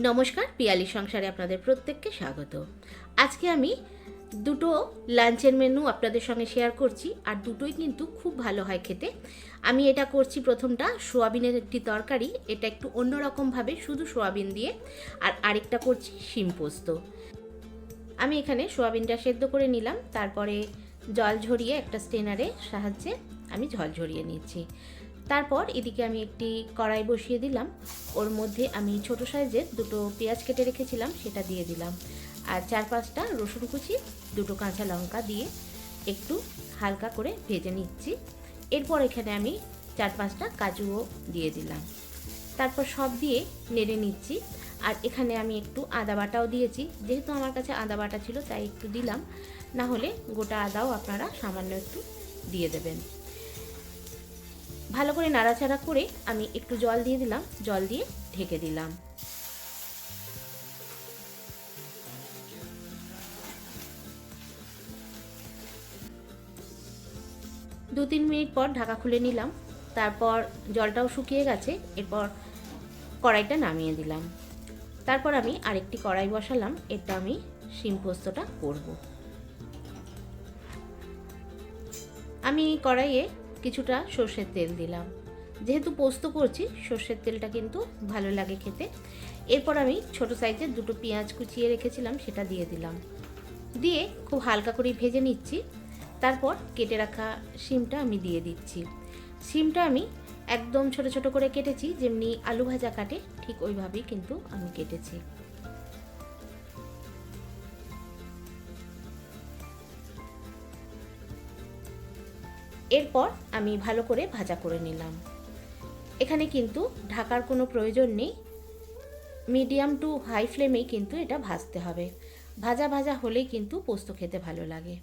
নমস্কার, পিয়ালি সংসারে আপনাদের প্রত্যেককে স্বাগত। আজকে আমি দুটো লাঞ্চের মেনু আপনাদের সঙ্গে শেয়ার করছি, আর দুটোই কিন্তু খুব ভালো হয় খেতে। আমি এটা করছি, প্রথমটা সোয়াবিনের একটি তরকারি, এটা একটু অন্যরকমভাবে শুধু সোয়াবিন দিয়ে, আর আরেকটা করছি শিম পোস্ত। আমি এখানে সোয়াবিনটা সেদ্ধ করে নিলাম, তারপরে জল ঝরিয়ে একটা স্ট্রেনারের সাহায্যে আমি জল ঝরিয়ে নিচ্ছি। তারপর এদিকে আমি একটি কড়াই বসিয়ে দিলাম, ওর মধ্যে আমি ছোট সাইজের দুটো পেঁয়াজ কেটে রেখেছিলাম সেটা দিয়ে দিলাম, আর 4-5টা রসুন কুচি, দুটো কাঁচা লঙ্কা দিয়ে একটু হালকা করে ভেজে নিচ্ছি। এরপর এখানে আমি 4-5টা কাজুও দিয়ে দিলাম, তারপর সব দিয়ে নেড়ে নিচ্ছি। আর এখানে আমি একটু আদা বাটাও দিয়েছি, যেহেতু আমার কাছে আদা বাটা ছিল তাই একটু দিলাম, না হলে গোটা আদাও আপনারা সামান্য একটু দিয়ে দেবেন। ভালো করে নাড়াচাড়া করে আমি একটু জল দিয়ে দিলাম, জল দিয়ে ঢেকে দিলাম। দু 3 মিনিট পর ঢাকা খুলে নিলাম, তারপর জলটাও শুকিয়ে গেছে। এরপর কড়াইটা নামিয়ে দিলাম, তারপর আমি আরেকটি কড়াই বসালাম, এটা আমি শিম পোস্তটা করব। আমি কড়াইয়ে কিছুটা সর্ষের তেল দিলাম, যেহেতু পোস্ত করছি সর্ষের তেলটা কিন্তু ভালো লাগে খেতে। এরপর আমি ছোট সাইজের দুটো পেঁয়াজ কুচিয়ে রেখেছিলাম সেটা দিয়ে দিলাম, দিয়ে খুব হালকা করে ভেজে নিচ্ছি। তারপর কেটে রাখা শিমটা আমি দিয়ে দিচ্ছি। শিমটা আমি একদম ছোট ছোট করে কেটেছি, যেমনি আলু ভাজা কাটে ঠিক ওইভাবেই কিন্তু আমি কেটেছি। এরপর আমি ভালো করে ভাজা করে নিলাম। এখানে কিন্তু ঢাকার কোনো প্রয়োজন নেই, মিডিয়াম টু হাই ফ্লেমেই কিন্তু এটা ভাজতে হবে। ভাজা ভাজা হলেই কিন্তু পোস্ত খেতে ভালো লাগে।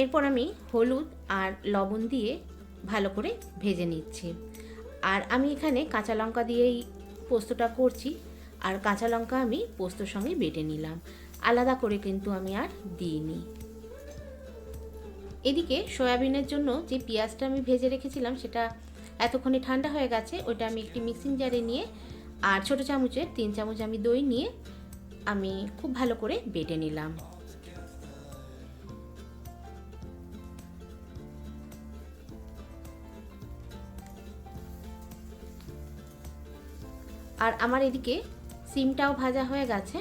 এরপর আমি হলুদ আর লবণ দিয়ে ভালো করে ভেজে নিচ্ছি। আর আমি এখানে কাঁচা লঙ্কা দিয়েই পোস্তটা করছি, আর কাঁচা লঙ্কা আমি পোস্তর সঙ্গে বেটে নিলাম, আলাদা করে কিন্তু আমি আর দিইনি। এদিকে সয়াবিনের জন্য যে পেঁয়াজটা আমি ভেজে রেখেছিলাম সেটা এতক্ষণে ঠান্ডা হয়ে গেছে, ওটা আমি একটি মিক্সিং জারে নিয়ে, আর ছোটো চামচের 3 চামচ আমি দই নিয়ে আমি খুব ভালো করে বেটে নিলাম। আর আমার এদিকে সিমটাও ভাজা হয়ে গেছে।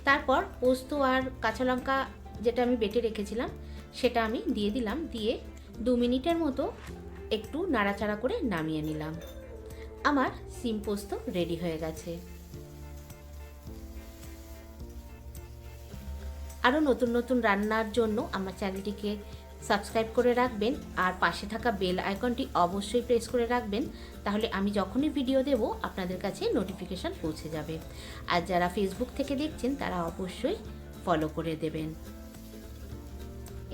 তারপর পোস্ত আর কাঁচা লঙ্কা যেটা আমি বেটে রেখেছিলাম সেটা আমি দিয়ে দিলাম, দিয়ে 2 মিনিটের মতো একটু নাড়াচাড়া করে নামিয়ে নিলাম। আমার সিম পোস্ত রেডি হয়ে গেছে। আরও নতুন নতুন রান্নার জন্য আমার চ্যানেলটিকে সাবস্ক্রাইব করে রাখবেন, আর পাশে থাকা বেল আইকনটি অবশ্যই প্রেস করে রাখবেন, তাহলে আমি যখনই ভিডিও দেব আপনাদের কাছে নোটিফিকেশান পৌঁছে যাবে। আর যারা ফেসবুক থেকে দেখছেন তারা অবশ্যই ফলো করে দেবেন।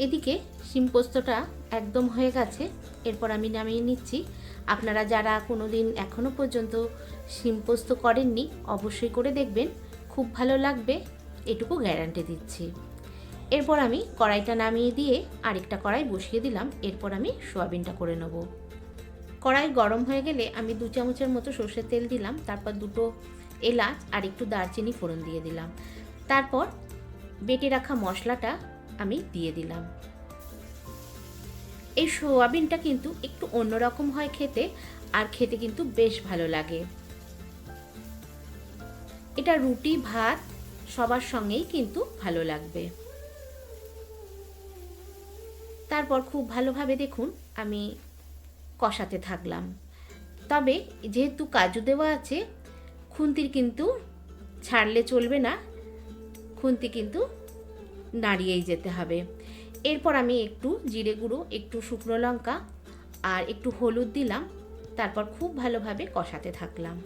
এদিকে শিম পোস্তটা একদম হয়ে গেছে, এরপর আমি নামিয়ে নিচ্ছি। আপনারা যারা কোনো দিন এখনও পর্যন্ত শিম পোস্ত করেননি অবশ্যই করে দেখবেন, খুব ভালো লাগবে, এটুকু গ্যারান্টি দিচ্ছি। এরপর আমি কড়াইটা নামিয়ে দিয়ে আরেকটা কড়াই বসিয়ে দিলাম, এরপর আমি সোয়াবিনটা করে নেব। কড়াই গরম হয়ে গেলে আমি 2 চামচের মতো সর্ষের তেল দিলাম, তারপর দুটো এলাচ আর একটু দারচিনি ফোড়ন দিয়ে দিলাম, তারপর বেটে রাখা মশলাটা আমি দিয়ে দিলাম। এই সোয়াবিনটা কিন্তু একটু অন্যরকম হয় খেতে, আর খেতে কিন্তু বেশ ভালো লাগে। এটা রুটি ভাত সবার সঙ্গেই কিন্তু ভালো লাগবে। তারপর খুব ভালোভাবে দেখুন আমি কষাতে থাকলাম, তবে যেহেতু কাজু দেওয়া আছে খুন্তির কিন্তু ছাড়লে চলবে না, খুন্তি কিন্তু নাড়িয়েই যেতে হবে। এরপর আমি একটু জিরে গুঁড়ো, একটু শুকনো লঙ্কা আর একটু হলুদ দিলাম, তারপর খুব ভালোভাবে কষাতে থাকলাম।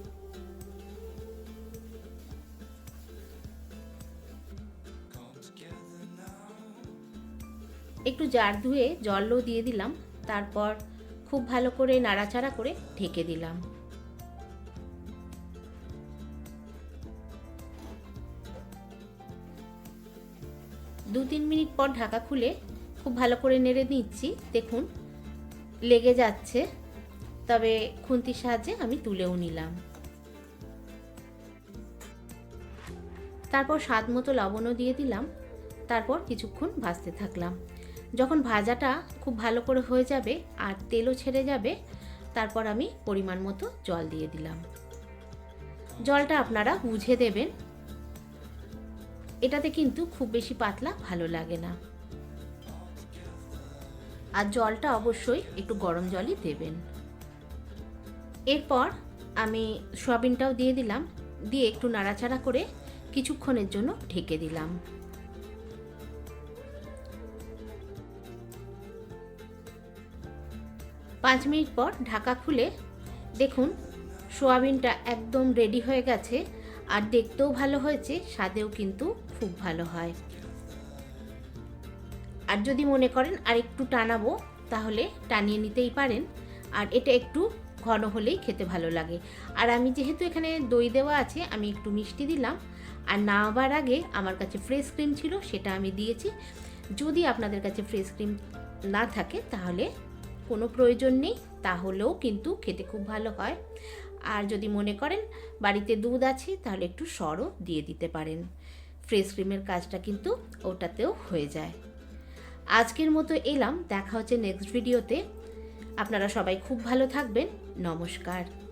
একটু জার ধুয়ে জলও দিয়ে দিলাম, তারপর খুব ভালো করে নাড়াচাড়া করে ঢেকে দিলাম। দু 3 মিনিট পর ঢাকা খুলে খুব ভালো করে নেড়ে নিচ্ছি। দেখুন লেগে যাচ্ছে, তবে খুন্তির সাহায্যে আমি তুলেও নিলাম। তারপর স্বাদ মতো লবণও দিয়ে দিলাম। তারপর কিছুক্ষণ ভাজতে থাকলাম। যখন ভাজাটা খুব ভালো করে হয়ে যাবে আর তেলও ছেড়ে যাবে, তারপর আমি পরিমাণ মতো জল দিয়ে দিলাম। জলটা আপনারা বুঝে দেবেন, এটাতে কিন্তু খুব বেশি পাতলা ভালো লাগে না। আর জলটা অবশ্যই একটু গরম জলই দেবেন। এরপর আমি সয়াবিনটাও দিয়ে দিলাম, দিয়ে একটু নাড়াচাড়া করে কিছুক্ষণের জন্য ঢেকে দিলাম। পাঁচ মিনিট পর ঢাকা খুলে দেখুন সোয়াবিনটা একদম রেডি হয়ে গেছে, আর দেখতেও ভালো হয়েছে, স্বাদেও কিন্তু খুব ভালো হয়। আর যদি মনে করেন আর একটু টানাবো তাহলে টানিয়ে নিতেই পারেন, আর এটা একটু ঘন হলেই খেতে ভালো লাগে। আর আমি যেহেতু এখানে দই দেওয়া আছে, আমি একটু মিষ্টি দিলাম, আর নামাবার আগে আমার কাছে ফ্রেশ ক্রিম ছিল, সেটা আমি দিয়েছি। যদি আপনাদের কাছে ফ্রেশ ক্রিম না থাকে তাহলে কোনো প্রয়োজন নেই, তাহলেও কিন্তু খেতে খুব ভালো হয়। আর যদি মনে করেন বাড়িতে দুধ আছে তাহলে একটু সরও দিয়ে দিতে পারেন, ফ্রেশ ক্রিমের কাজটা কিন্তু ওটাতেও হয়ে যায়। আজকের মতো এলাম, দেখা হচ্ছে নেক্সট ভিডিওতে। আপনারা সবাই খুব ভালো থাকবেন। নমস্কার।